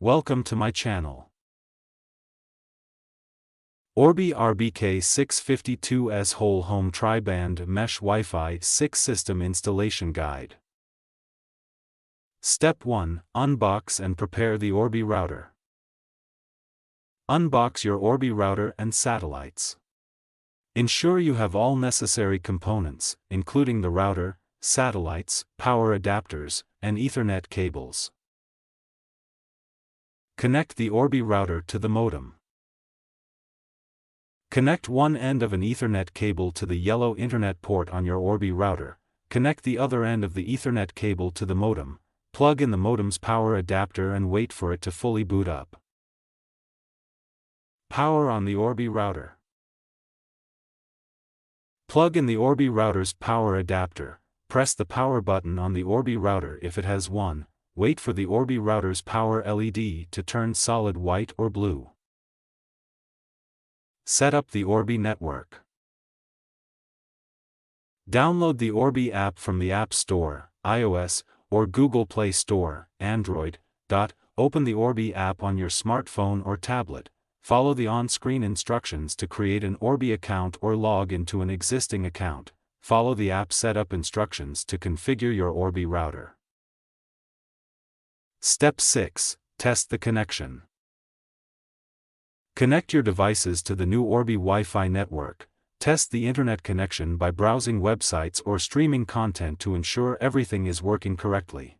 Welcome to my channel. Orbi RBK652S Whole Home Tri-Band Mesh Wi-Fi 6 System Installation Guide. Step 1. Unbox and prepare the Orbi router. Unbox your Orbi router and satellites. Ensure you have all necessary components, including the router, satellites, power adapters, and Ethernet cables. Connect the Orbi router to the modem. Connect one end of an Ethernet cable to the yellow Internet port on your Orbi router, connect the other end of the Ethernet cable to the modem, plug in the modem's power adapter and wait for it to fully boot up. Power on the Orbi router. Plug in the Orbi router's power adapter, press the power button on the Orbi router if it has one, wait for the Orbi router's power LED to turn solid white or blue. Set up the Orbi network. Download the Orbi app from the App Store, iOS, or Google Play Store, Android. Open the Orbi app on your smartphone or tablet. Follow the on-screen instructions to create an Orbi account or log into an existing account. Follow the app setup instructions to configure your Orbi router. Step 6. Test the connection. Connect your devices to the new Orbi Wi-Fi network. Test the internet connection by browsing websites or streaming content to ensure everything is working correctly.